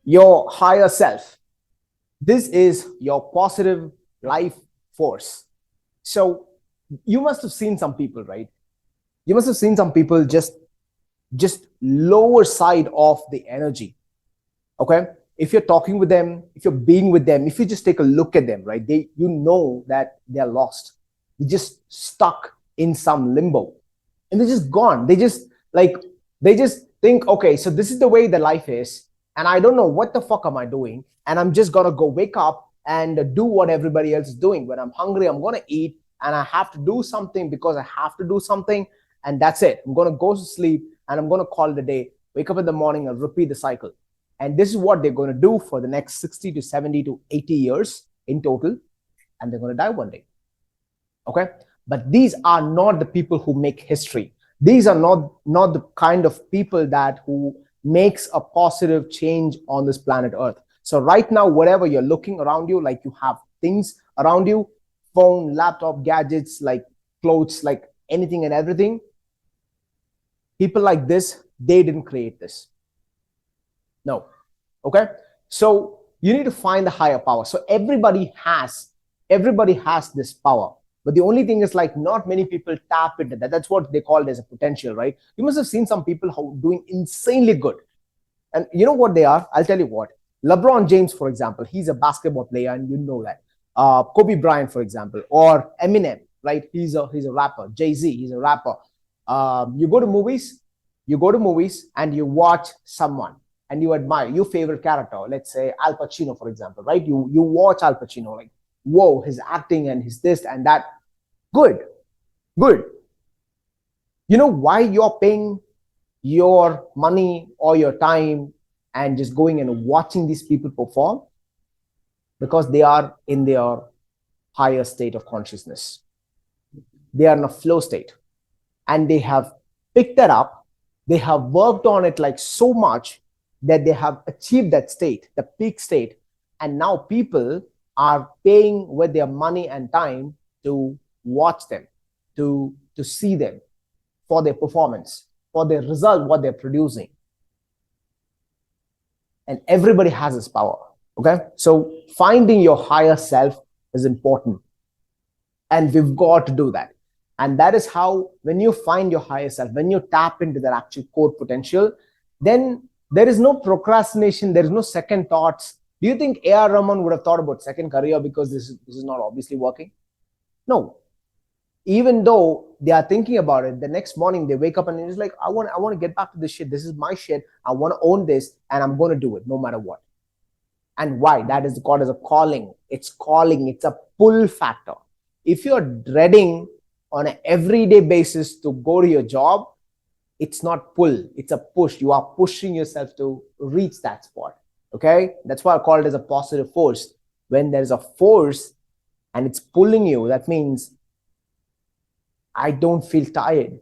Your higher self. This is your positive life force. So you must have seen some people, right? You must have seen some people just lower side of the energy. Okay, if you're talking with them, if you're being with them, if you just take a look at them, right, they, you know that they're lost. They're just stuck in some limbo, and they're just gone. They just like, they just think, okay, so this is the way the life is, and I don't know what the fuck am I doing, and I'm just gonna go wake up and do what everybody else is doing. When I'm hungry, I'm gonna eat, and I have to do something because I have to do something, and that's it. I'm gonna go to sleep, and I'm gonna call it a day. Wake up in the morning and repeat the cycle. And this is what they're going to do for the next 60 to 70 to 80 years in total. And they're going to die one day. Okay. But these are not the people who make history. These are not the kind of people that who makes a positive change on this planet Earth. So right now, whatever you're looking around you, like you have things around you, phone, laptop, gadgets, like clothes, like anything and everything. People like this, they didn't create this. No. Okay. So you need to find the higher power. So everybody has this power. But the only thing is, like, not many people tap into that. That's what they call it as a potential, right? You must have seen some people who are doing insanely good. And you know what they are? I'll tell you what. LeBron James, for example, he's a basketball player, and you know that. Kobe Bryant, for example, or Eminem, right? He's a rapper. Jay-Z, he's a rapper. You go to movies, and you watch someone and you admire your favorite character. Let's say Al Pacino, for example, right? You watch Al Pacino, like, whoa, his acting and his this and that. Good. You know why you're paying your money or your time and just going and watching these people perform? Because they are in their higher state of consciousness. They are in a flow state, and they have picked that up. They have worked on it like so much that they have achieved that state, the peak state. And now people are paying with their money and time to watch them, to see them for their performance, for their result, what they're producing. And everybody has this power. Okay. So finding your higher self is important. And we've got to do that. And that is how, when you find your higher self, when you tap into that actual core potential, then there is no procrastination. There is no second thoughts. Do you think A.R. Rahman would have thought about second career because this is not obviously working? No. Even though they are thinking about it, the next morning they wake up and it's like, I want to get back to this shit. This is my shit. I want to own this, and I'm going to do it no matter what. And why? That is called as a calling. It's calling. It's a pull factor. If you're dreading on an everyday basis to go to your job, it's not pull, it's a push. You are pushing yourself to reach that spot. Okay. That's why I call it as a positive force. When there's a force and it's pulling you, that means I don't feel tired.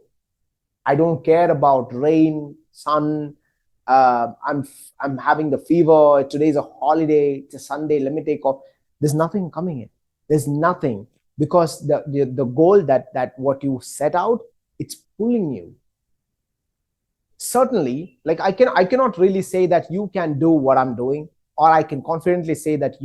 I don't care about rain, sun. I'm having the fever. Today's a holiday. It's a Sunday. Let me take off. There's nothing coming in. There's nothing, because the goal that what you set out, it's pulling you. Certainly, like I cannot really say that you can do what I'm doing, or I can confidently say that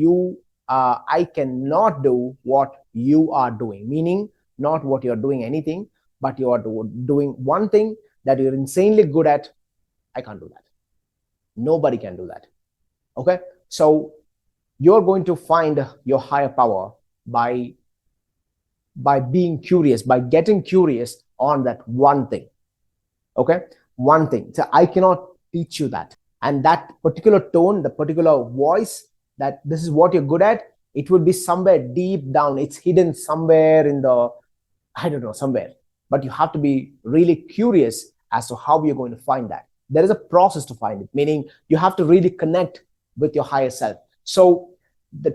I cannot do what you are doing, meaning not what you're doing anything, but you are doing one thing that you're insanely good at. I can't do that. Nobody can do that. Okay. So you're going to find your higher power by being curious, by getting curious on that one thing. Okay. One thing. So I cannot teach you that. And that particular tone, the particular voice, that this is what you're good at, it will be somewhere deep down. It's hidden somewhere in the, I don't know, somewhere. But you have to be really curious as to how you're going to find that. There is a process to find it, meaning you have to really connect with your higher self. So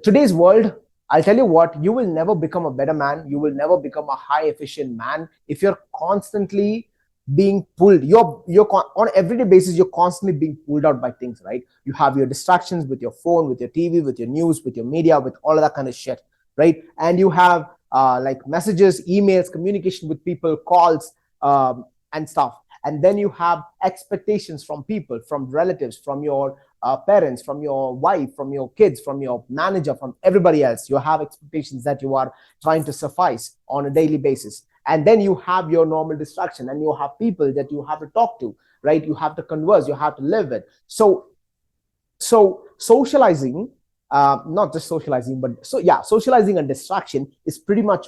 today's world, I'll tell you what, you will never become a better man. You will never become a high efficient man if you're constantly being pulled. You're on an everyday basis, you're constantly being pulled out by things, right? You have your distractions with your phone, with your TV, with your news, with your media, with all of that kind of shit, right? And you have like messages, emails, communication with people, calls, and stuff. And then you have expectations from people, from relatives, from your parents, from your wife, from your kids, from your manager, from everybody else. You have expectations that you are trying to suffice on a daily basis. And then you have your normal distraction, and you have people that you have to talk to, right? You have to converse, you have to live with. So socializing, not just socializing, but socializing and distraction is pretty much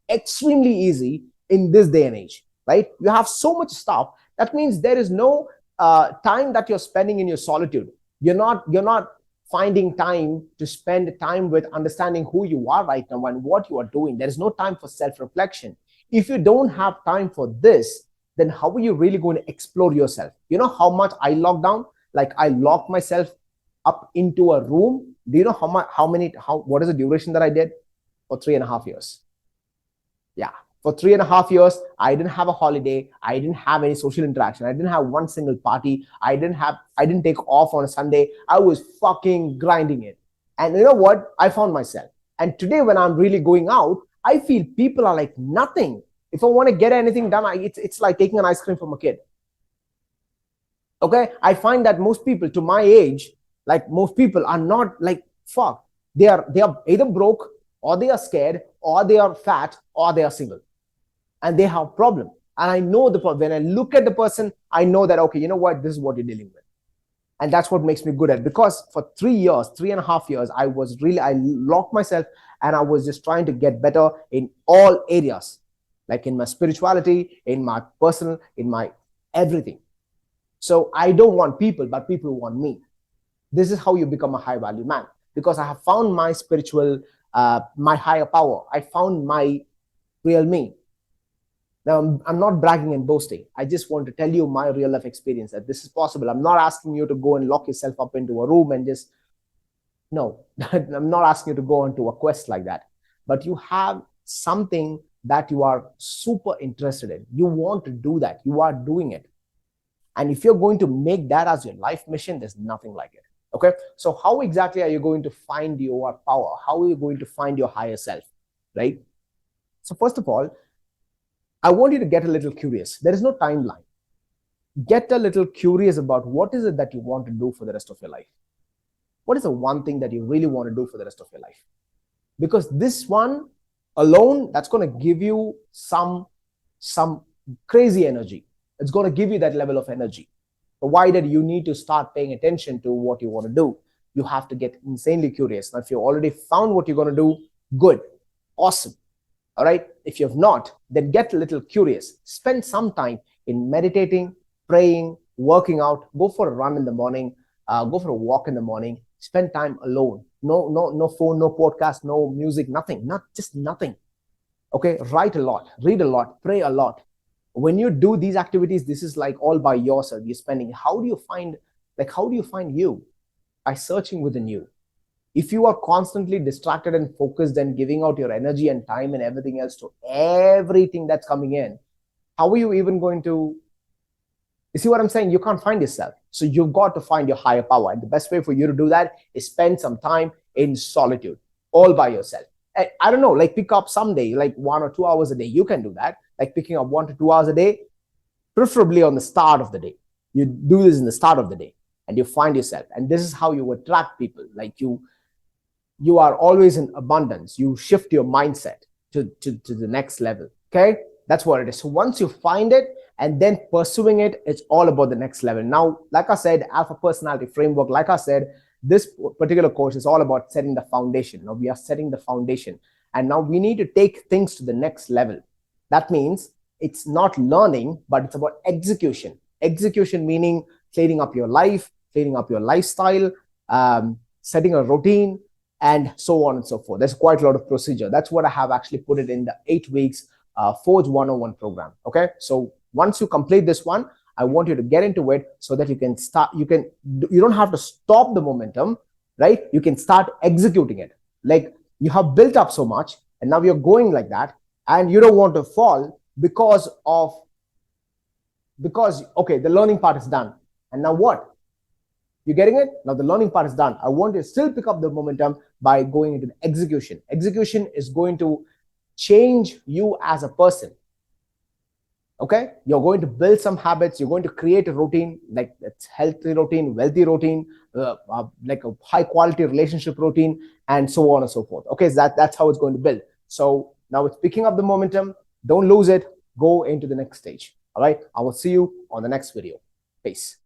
extremely easy in this day and age, right? You have so much stuff. That means there is no time that you're spending in your solitude. You're not finding time to spend time with understanding who you are right now and what you are doing. There is no time for self-reflection. If you don't have time for this, then how are you really going to explore yourself? You know how much I locked down? Like, I locked myself up into a room. Do you know what is the duration that I did? For 3.5 years. Yeah, for 3.5 years, I didn't have a holiday. I didn't have any social interaction. I didn't have one single party. I didn't take off on a Sunday. I was fucking grinding it. And you know what? I found myself. And today, when I'm really going out, I feel people are like nothing. If I want to get anything done, it's like taking an ice cream from a kid. Okay, I find that most people to my age, like most people, are not like fuck. They are either broke, or they are scared, or they are fat, or they are single, and they have problem. And I know the problem. When I look at the person, I know that, okay, you know what, this is what you're dealing with. And that's what makes me good at, because for 3.5 years, I locked myself, and I was just trying to get better in all areas, like in my spirituality, in my personal, in my everything. So I don't want people, but people want me. This is how you become a high value man, because I have found my spiritual, my higher power. I found my real me. Now, I'm not bragging and boasting. I just want to tell you my real life experience, that this is possible. I'm not asking you to go and lock yourself up into a room and just, no, I'm not asking you to go into a quest like that. But you have something that you are super interested in. You want to do that. You are doing it. And if you're going to make that as your life mission, there's nothing like it. Okay. So how exactly are you going to find your power? How are you going to find your higher self? Right. So first of all, I want you to get a little curious. There is no timeline. Get a little curious about what is it that you want to do for the rest of your life. What is the one thing that you really want to do for the rest of your life? Because this one alone, that's going to give you some crazy energy. It's going to give you that level of energy. Provided you need to start paying attention to what you want to do. You have to get insanely curious. Now, if you already found what you're going to do, good, awesome. All right. If you have not, then get a little curious. Spend some time in meditating, praying, working out. Go for a run in the morning. Go for a walk in the morning. Spend time alone. No phone, no podcast, no music, nothing. Just nothing. Okay. Write a lot, read a lot, pray a lot. When you do these activities, this is like all by yourself. You're spending. How do you find you? By searching within you. If you are constantly distracted and focused and giving out your energy and time and everything else to everything that's coming in, how are you even going to, you see what I'm saying? You can't find yourself. So you've got to find your higher power. And the best way for you to do that is spend some time in solitude, all by yourself. And I don't know, like pick up someday, like 1 or 2 hours a day. You can do that. Like picking up 1 to 2 hours a day, preferably on the start of the day. You do this in the start of the day and you find yourself. And this is how you attract people. Like you are always in abundance. You shift your mindset to the next level. Okay. That's what it is. So once you find it and then pursuing it, it's all about the next level. Now, like I said, Alpha Personality Framework, like I said, this particular course is all about setting the foundation. Now we are setting the foundation and now we need to take things to the next level. That means it's not learning, but it's about execution. Execution meaning cleaning up your life, cleaning up your lifestyle, setting a routine, and so on and so forth. There's quite a lot of procedure. That's what I have actually put it in the 8 weeks Forge 101 program. Okay. So once you complete this one, I want you to get into it so that you can start, you don't have to stop the momentum, right? You can start executing it. Like you have built up so much and now you're going like that and you don't want to fall because, okay, the learning part is done. And now what? You getting it? Now the learning part is done. I want you to still pick up the momentum by going into the execution. Execution is going to change you as a person. Okay, you're going to build some habits, you're going to create a routine, like it's healthy routine, wealthy routine, like a high quality relationship routine, and so on and so forth. Okay, so that's how it's going to build. So now it's picking up the momentum. Don't lose it. Go into the next stage. All right, I will see you on the next video. Peace.